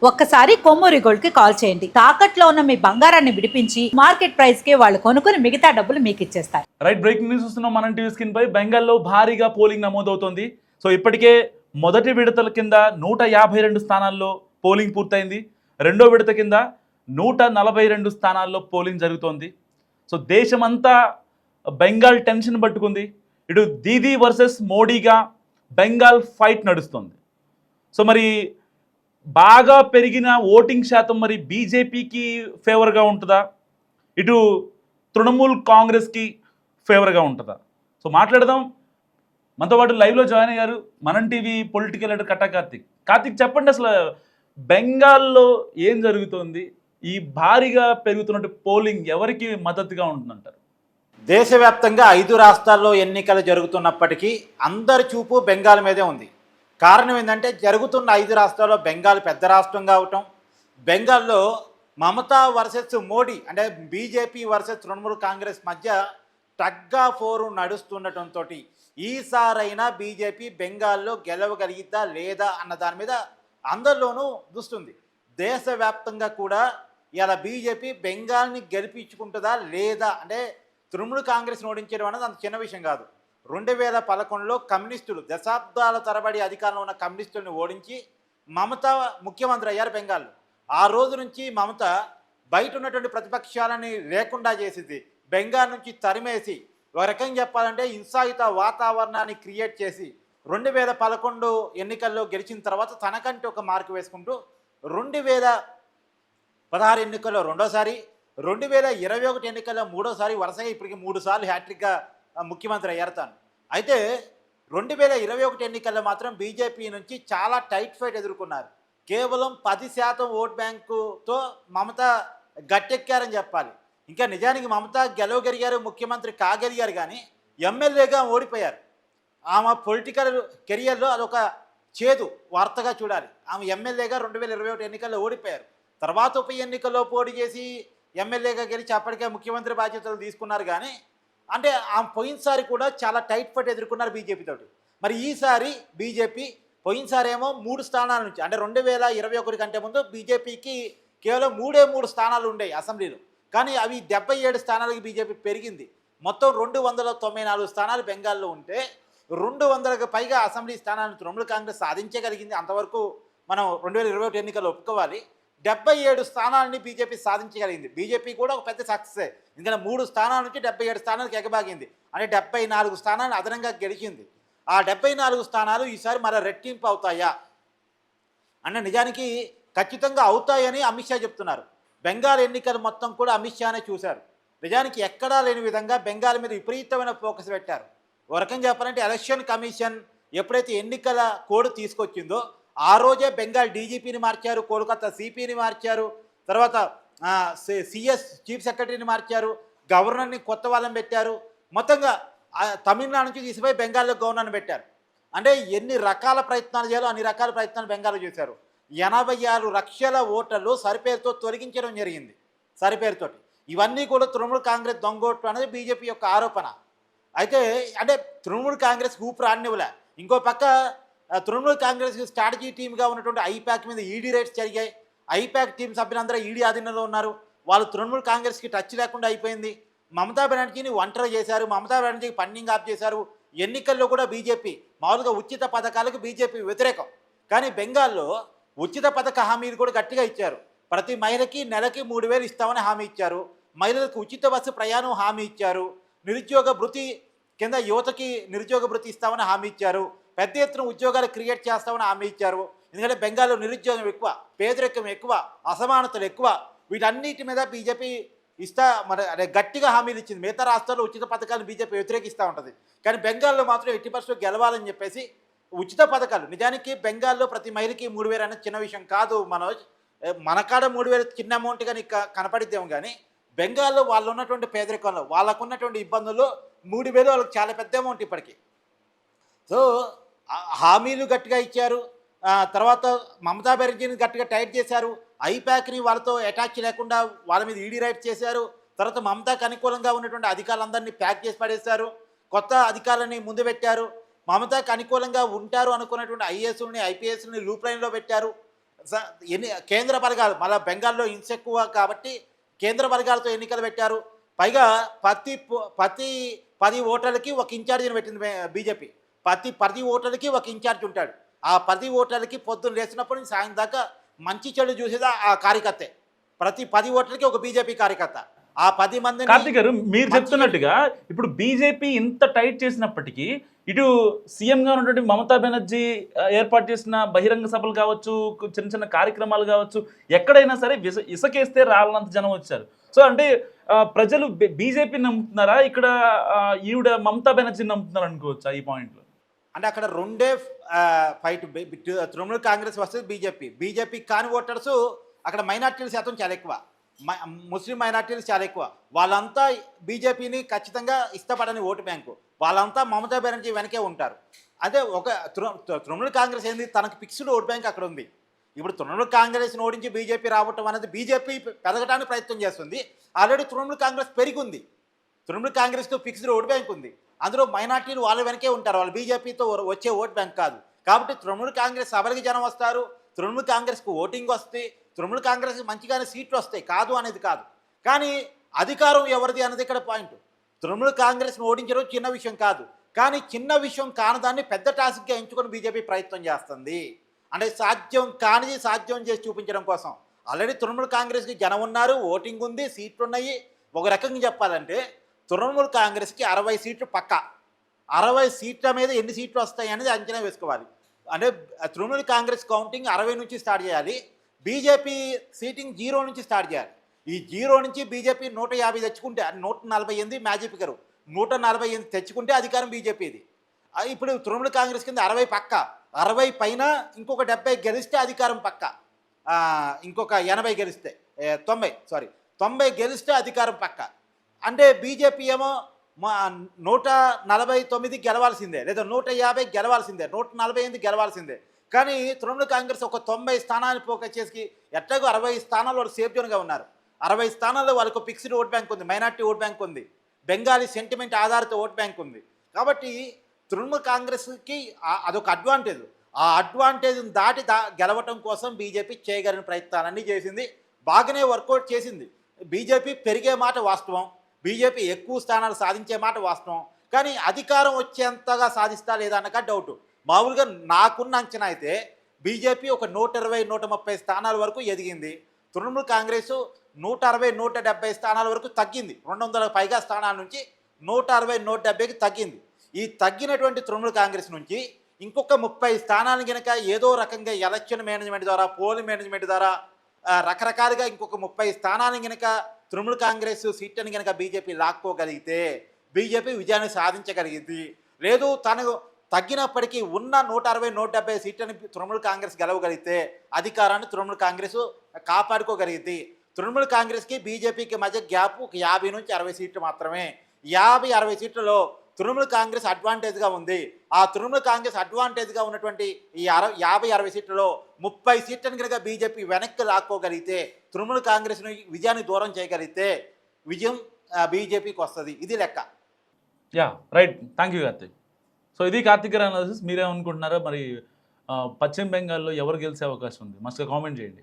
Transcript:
ఒక్కసారి కొమ్మూరి గోల్డ్ కి కాల్ చేయండి. తాకట్లో ఉన్న మీ బంగారాన్ని విడిపించి మార్కెట్ ప్రైస్ కి వాళ్ళు కొనుక్కుని మిగతా డబ్బులు మీకు ఇచ్చేస్తారు. రైట్, బ్రేకింగ్ న్యూస్ చూస్తున్నాం మనం టీవీ స్క్రీన్ పై. బెంగాల్లో భారీగా పోలింగ్ నమోదవుతోంది. సో ఇప్పటికే మొదటి విడతల కింద 152 స్థానాల్లో పోలింగ్ పూర్తయింది. రెండో విడత కింద 142 స్థానాల్లో పోలింగ్ జరుగుతోంది. సో దేశమంతా బెంగాల్ టెన్షన్ పట్టుకుంది. ఇటు దీదీ వర్సెస్ మోడీగా బెంగాల్ ఫైట్ నడుస్తుంది. సో మరి బాగా పెరిగిన ఓటింగ్ శాతం మరి బీజేపీకి ఫేవర్గా ఉంటుందా, ఇటు తృణమూల్ కాంగ్రెస్కి ఫేవర్గా ఉంటుందా? సో మాట్లాడదాం. మనతో పాటు లైవ్లో జాయిన్ అయ్యారు మనం టీవీ పొలిటికల్ ఎడిటర్ కట్టా కార్తిక్. కార్తిక్, చెప్పండి, అసలు బెంగాల్లో ఏం జరుగుతోంది? ఈ భారీగా పెరుగుతున్నట్టు పోలింగ్ ఎవరికి మద్దతుగా ఉంటుందంటారు? దేశవ్యాప్తంగా 5 రాష్ట్రాల్లో ఎన్నికలు జరుగుతున్నప్పటికీ అందరి చూపు బెంగాల్ మీదే ఉంది. కారణం ఏంటంటే జరుగుతున్న 5 రాష్ట్రాల్లో బెంగాల్ పెద్ద రాష్ట్రం కావటం, బెంగాల్లో మమతా వర్సెస్ మోడీ అంటే బీజేపీ వర్సెస్ తృణమూల్ కాంగ్రెస్ మధ్య టగ్గా ఫోరు నడుస్తుండటంతో ఈసారైనా బీజేపీ బెంగాల్లో గెలవగలిగిద్దా లేదా అన్న దాని మీద అందరిలోనూ దృష్టి. దేశవ్యాప్తంగా కూడా ఇలా బీజేపీ బెంగాల్ని గెలిపించుకుంటుందా లేదా అంటే తృణమూల్ కాంగ్రెస్ని ఓడించడం అనేది అంత చిన్న విషయం కాదు. 2011లో కమ్యూనిస్టులు దశాబ్దాల తరబడి అధికారంలో ఉన్న కమ్యూనిస్టులను ఓడించి మమత ముఖ్యమంత్రి అయ్యారు బెంగాల్లో. ఆ రోజు నుంచి మమత బయట ఉన్నటువంటి ప్రతిపక్షాలని లేకుండా చేసింది, బెంగాల్ నుంచి తరిమేసి ఒక రకంగా చెప్పాలంటే హింసాయుత వాతావరణాన్ని క్రియేట్ చేసి 2011 ఎన్నికల్లో గెలిచిన తర్వాత తనకంటే ఒక మార్కు వేసుకుంటూ 2016 ఎన్నికల్లో రెండోసారి, 2021 ఎన్నికల్లో మూడోసారి, వరుసగా ఇప్పటికి 3 సార్లు హ్యాట్రిక్గా ముఖ్యమంత్రి అయ్యారు తాను. అయితే 2021 ఎన్నికల్లో మాత్రం బీజేపీ నుంచి చాలా టైట్ ఫైట్ ఎదుర్కొన్నారు. కేవలం 10% ఓట్ బ్యాంకుతో మమత గట్టెక్కారని చెప్పాలి. ఇంకా నిజానికి మమత గెలవగలిగారు, ముఖ్యమంత్రి కాగలిగారు, కానీ ఎమ్మెల్యేగా ఓడిపోయారు. ఆమె పొలిటికల్ కెరియర్లో అదొక చేదు వార్తగా చూడాలి. ఆమె ఎమ్మెల్యేగా 2021 ఎన్నికల్లో ఓడిపోయారు. తర్వాత ఉప ఎన్నికల్లో పోటీ చేసి ఎమ్మెల్యేగా గెలిచి అప్పటికే ముఖ్యమంత్రి బాధ్యతలు తీసుకున్నారు. కానీ అంటే ఆమె పోయినసారి కూడా చాలా టైట్ ఫైట్ ఎదుర్కొన్నారు బీజేపీ తోటి. మరి ఈసారి బీజేపీ పోయినసారి ఏమో 3 స్థానాల నుంచి అంటే 2021 కంటే ముందు బీజేపీకి కేవలం 3 స్థానాలు ఉండేవి అసెంబ్లీలో, కానీ అవి 77 స్థానాలకి బీజేపీ పెరిగింది. మొత్తం 294 స్థానాలు బెంగాల్లో ఉంటే 200కు పైగా అసెంబ్లీ స్థానాలను తృణమూల్ కాంగ్రెస్ సాధించగలిగింది. అంతవరకు మనం 2021 ఎన్నికల్లో ఒప్పుకోవాలి. 77 స్థానాలని బీజేపీ సాధించగలిగింది. బీజేపీ కూడా ఒక పెద్ద సక్సెస్. ఎందుకంటే 3 స్థానాల నుంచి 77 స్థానాలకు ఎగబాగింది. అంటే 74 స్థానాలను అదనంగా గెలిచింది. ఆ 74 స్థానాలు ఈసారి మరో రెట్టింపు అవుతాయా అంటే నిజానికి ఖచ్చితంగా అవుతాయని అమిత్ షా చెప్తున్నారు. బెంగాల్ ఎన్నికలు మొత్తం కూడా అమిత్ షానే చూశారు. నిజానికి ఎక్కడా లేని విధంగా బెంగాల్ మీద విపరీతమైన ఫోకస్ పెట్టారు. ఒక రకంగా చెప్పాలంటే ఎలక్షన్ కమిషన్ ఎప్పుడైతే ఎన్నికల కోడ్ తీసుకొచ్చిందో ఆ రోజే బెంగాల్ డీజీపీని మార్చారు, కోల్కతా సిపిని మార్చారు, తర్వాత సిఎస్ చీఫ్ సెక్రటరీని మార్చారు, గవర్నర్ని కొత్త వాళ్ళని పెట్టారు. మొత్తంగా తమిళనాడు నుంచి తీసిపోయి బెంగాల్లో గవర్నర్ని పెట్టారు. అంటే ఎన్ని రకాల ప్రయత్నాలు చేయాలో అన్ని రకాల ప్రయత్నాలు బెంగాల్లో చేశారు. 86 లక్షల ఓటర్లు సరిపేరుతో తొలగించడం జరిగింది. సరిపేరుతోటి ఇవన్నీ కూడా తృణమూల్ కాంగ్రెస్ దొంగోట్లు అనేది బీజేపీ యొక్క ఆరోపణ. అయితే అంటే తృణమూల్ కాంగ్రెస్ ఊపిరి ఆడనివ్వలే. ఇంకో పక్క తృణమూల్ కాంగ్రెస్ స్ట్రాటజీ టీమ్గా ఉన్నటువంటి ఐపాక్ మీద ఈడీ రైట్స్ జరిగాయి. ఐపాక్ టీం సభ్యులందరూ ఈడీ ఆధీనంలో ఉన్నారు. వాళ్ళు తృణమూల్ కాంగ్రెస్కి టచ్ లేకుండా అయిపోయింది. మమతా బెనర్జీని ఒంటరి చేశారు, మమతా బెనర్జీకి ఫండింగ్ ఆఫ్ చేశారు. ఎన్నికల్లో కూడా బీజేపీ మామూలుగా ఉచిత పథకాలకు బీజేపీ వ్యతిరేకం, కానీ బెంగాల్లో ఉచిత పథక హామీలు కూడా గట్టిగా ఇచ్చారు. ప్రతి మహిళకి నెలకి 3,000 ఇస్తామని హామీ ఇచ్చారు. మహిళలకు ఉచిత బస్సు ప్రయాణం హామీ ఇచ్చారు. నిరుద్యోగ భృతి కింద యువతకి నిరుద్యోగ భృతి ఇస్తామని హామీ ఇచ్చారు. పెద్ద ఎత్తున ఉద్యోగాలు క్రియేట్ చేస్తామని హామీ ఇచ్చారు. ఎందుకంటే బెంగాల్లో నిరుద్యోగం ఎక్కువ, పేదరికం ఎక్కువ, అసమానతలు ఎక్కువ. వీటన్నిటి మీద బీజేపీ గట్టిగా హామీలు ఇచ్చింది. మిగతా రాష్ట్రాల్లో ఉచిత పథకాలను బీజేపీ వ్యతిరేకిస్తూ ఉంటుంది, కానీ బెంగాల్లో మాత్రం ఎట్టి పరిస్థితుల్లో గెలవాలని చెప్పేసి ఉచిత పథకాలు. నిజానికి బెంగాల్లో ప్రతి మహిళకి 3,000 అనేది చిన్న విషయం కాదు మనోజ్. మన కాడ 3,000 చిన్న అమౌంట్గా నీకు కనపడిద్దాం, కానీ బెంగాల్లో వాళ్ళు ఉన్నటువంటి పేదరికంలో వాళ్ళకున్నటువంటి ఇబ్బందుల్లో 3,000 వాళ్ళకి చాలా పెద్ద అమౌంట్ ఇప్పటికీ. సో హామీలు గట్టిగా ఇచ్చారు. తర్వాత మమతా బెనర్జీని గట్టిగా టైట్ చేశారు. ఐపాక్ని వాళ్ళతో అటాచ్ లేకుండా వాళ్ళ మీద ఈడీ రైట్స్ చేశారు. తర్వాత మమతాకు అనుకూలంగా ఉన్నటువంటి అధికారులందరినీ ప్యాక్ చేసి పడేశారు. కొత్త అధికారులని ముందు పెట్టారు. మమతాకు అనుకూలంగా ఉంటారు అనుకున్నటువంటి ఐఏఎస్ని ఐపీఎస్ని లూప్ లైన్లో పెట్టారు. కేంద్ర వర్గాలు మళ్ళీ బెంగాల్లో హింస ఎక్కువ కాబట్టి కేంద్ర వర్గాలతో ఎన్నికలు పెట్టారు. పైగా ప్రతి 10 ఓటర్లకి ఒక ఇన్ఛార్జిని పెట్టింది బీజేపీ. ప్రతి 10 ఓటర్లకి ఒక ఇన్ఛార్జ్ ఉంటాడు. ఆ 10 ఓటర్లకి పొద్దున్న లేచినప్పటి నుంచి సాయం దాకా మంచి చెడు చూసేదా ఆ కార్యకర్తే. ప్రతి 10 ఓటర్లకి ఒక బీజేపీ కార్యకర్త. ఆ 10 మంది కార్తీక్ గారు మీరు చెప్తున్నట్టుగా ఇప్పుడు బీజేపీ ఇంత టైట్ చేసినప్పటికీ ఇటు సీఎంగా ఉన్నటువంటి మమతా బెనర్జీ ఏర్పాటు చేసిన బహిరంగ సభలు కావచ్చు, చిన్న చిన్న కార్యక్రమాలు కావచ్చు, ఎక్కడైనా సరే ఇసకేస్తే రావాలంత జనం వచ్చారు. సో అంటే ప్రజలు బీజేపీని నమ్ముతున్నారా, ఇక్కడ ఈవిడ మమతా బెనర్జీని నమ్ముతున్నారు అనుకోవచ్చా ఈ పాయింట్లో? అంటే అక్కడ రెండే fight. Trinamool Congress versus BJP కాని ఓటర్స్ అక్కడ మైనార్టీల శాతం చాలా ఎక్కువ, ముస్లిం మైనార్టీలు చాలా ఎక్కువ. వాళ్ళంతా బీజేపీని ఖచ్చితంగా ఇష్టపడని ఓటు బ్యాంకు. వాళ్ళంతా మమతా బెనర్జీ వెనకే ఉంటారు. అదే ఒక తృణమూల్ కాంగ్రెస్ ఏంది, తనకు ఫిక్స్డ్ ఓట్ బ్యాంక్ అక్కడ ఉంది. ఇప్పుడు తృణమూల్ కాంగ్రెస్ని ఓడించి బీజేపీ రావటం అనేది బీజేపీ పెరగడానికి ప్రయత్నం చేస్తుంది. ఆల్రెడీ తృణమూల్ కాంగ్రెస్ పెరిగింది. తృణమూల్ కాంగ్రెస్తో ఫిక్స్డ్ ఓట్ బ్యాంక్ ఉంది. అందులో మైనార్టీలు వాళ్ళ వెనకే ఉంటారు, వాళ్ళు బీజేపీతో వచ్చే ఓట్ బ్యాంక్ కాదు. కాబట్టి తృణమూల్ కాంగ్రెస్ సభలకి జనం వస్తారు, తృణమూల్ కాంగ్రెస్కు ఓటింగ్ వస్తే, తృణమూల్ కాంగ్రెస్కి మంచిగానే సీట్లు వస్తాయి, కాదు అనేది కాదు. కానీ అధికారం ఎవరిది అనేది ఇక్కడ పాయింట్. తృణమూల్ కాంగ్రెస్ను ఓడించడం చిన్న విషయం కాదు. కానీ చిన్న విషయం కానిదాన్ని పెద్ద టాస్క్గా ఎంచుకొని బీజేపీ ప్రయత్నం చేస్తుంది. అంటే సాధ్యం కానిది సాధ్యం చేసి చూపించడం కోసం. ఆల్రెడీ తృణమూల్ కాంగ్రెస్కి జనం ఉన్నారు, ఓటింగ్ ఉంది, సీట్లు ఉన్నాయి. ఒక రకంగా చెప్పాలంటే తృణమూల్ కాంగ్రెస్కి 60 సీట్లు పక్కా. 60 సీట్ల మీద ఎన్ని సీట్లు వస్తాయి అనేది అంచనా వేసుకోవాలి. అంటే తృణమూల్ కాంగ్రెస్ కౌంటింగ్ 60 నుంచి స్టార్ట్ చేయాలి, బీజేపీ సీటింగ్ 0 నుంచి స్టార్ట్ చేయాలి. ఈ 0 నుంచి బీజేపీ 150 తెచ్చుకుంటే 148 మ్యాజిక్ గారు 148 తెచ్చుకుంటే అధికారం బీజేపీది. ఇప్పుడు తృణమూల్ కాంగ్రెస్ కింద 60 పక్క, 60 పైన ఇంకొక 70 గెలిస్తే అధికారం పక్క, ఇంకొక 80 గెలిస్తే 90 గెలిస్తే అధికారం పక్క. అంటే బీజేపీ ఏమో 149 గెలవాల్సిందే, లేదా 150 గెలవాల్సిందే, 148 గెలవాల్సిందే. కానీ తృణమూల్ కాంగ్రెస్ ఒక 90 స్థానాన్ని ఫోకస్ చేసి ఎట్లాగో 60 స్థానాలు వాళ్ళు సేఫ్ జోన్గా ఉన్నారు. 60 స్థానాల్లో వాళ్ళకు ఫిక్స్డ్ ఓట్ బ్యాంక్ ఉంది, మైనార్టీ ఓట్ బ్యాంక్ ఉంది, బెంగాలీ సెంటిమెంట్ ఆధారిత ఓట్ బ్యాంక్ ఉంది. కాబట్టి తృణమూల్ కాంగ్రెస్కి అదొక అడ్వాంటేజ్. ఆ అడ్వాంటేజ్ని దాటి గెలవటం కోసం బీజేపీ చేయగలిగిన ప్రయత్నాలన్నీ చేసింది, బాగానే వర్కౌట్ చేసింది. బీజేపీ పెరిగే మాట వాస్తవం, బీజేపీ ఎక్కువ స్థానాలు సాధించే మాట వాస్తవం. కానీ అధికారం వచ్చేంతగా సాధిస్తా లేదా అన్నక డౌట్. మామూలుగా నాకున్న అంచనా అయితే బీజేపీ ఒక 120-130 స్థానాల వరకు ఎదిగింది. తృణమూల్ కాంగ్రెస్ 160-170 స్థానాల వరకు తగ్గింది. 200 పైగా స్థానాల నుంచి 160-170కి తగ్గింది. ఈ తగ్గినటువంటి తృణమూల్ కాంగ్రెస్ నుంచి ఇంకొక 30 స్థానాలను కనుక ఏదో రకంగా ఎలక్షన్ మేనేజ్మెంట్ ద్వారా, పోలింగ్ మేనేజ్మెంట్ ద్వారా రకరకాలుగా ఇంకొక 30 స్థానాలను కనుక తృణమూల్ కాంగ్రెస్ సీట్లను కనుక బీజేపీ లాక్కోగలిగితే బీజేపీ విజయాన్ని సాధించగలిగింది. లేదు తను తగ్గినప్పటికీ ఉన్న 160-170 సీట్లను తృణమూల్ కాంగ్రెస్ గెలవగలిగితే అధికారాన్ని తృణమూల్ కాంగ్రెస్ కాపాడుకోగలిగింది. తృణమూల్ కాంగ్రెస్కి బీజేపీకి మధ్య గ్యాప్ 50 నుంచి 60 సీట్లు మాత్రమే. 50-60 సీట్లలో తృణమూల్ కాంగ్రెస్ అడ్వాంటేజ్గా ఉంది. ఆ తృణమూల్ కాంగ్రెస్ అడ్వాంటేజ్గా ఉన్నటువంటి ఈ 50-60 సీట్లలో 30 సీట్లను కనుక బీజేపీ వెనక్కి లాక్కోగలిగితే, తృణమూల్ కాంగ్రెస్ను విజయాన్ని దూరం చేయగలిగితే విజయం బీజేపీకి వస్తుంది. ఇది లెక్క. Yeah right, thank you Karthik. So ఇది కార్తీక్ గారి అనాలిసిస్. మీరేమనుకుంటున్నారో మరి పశ్చిమ బెంగాల్లో ఎవరు గెలిచే అవకాశం ఉంది? మస్తుగా కామెంట్ చేయండి.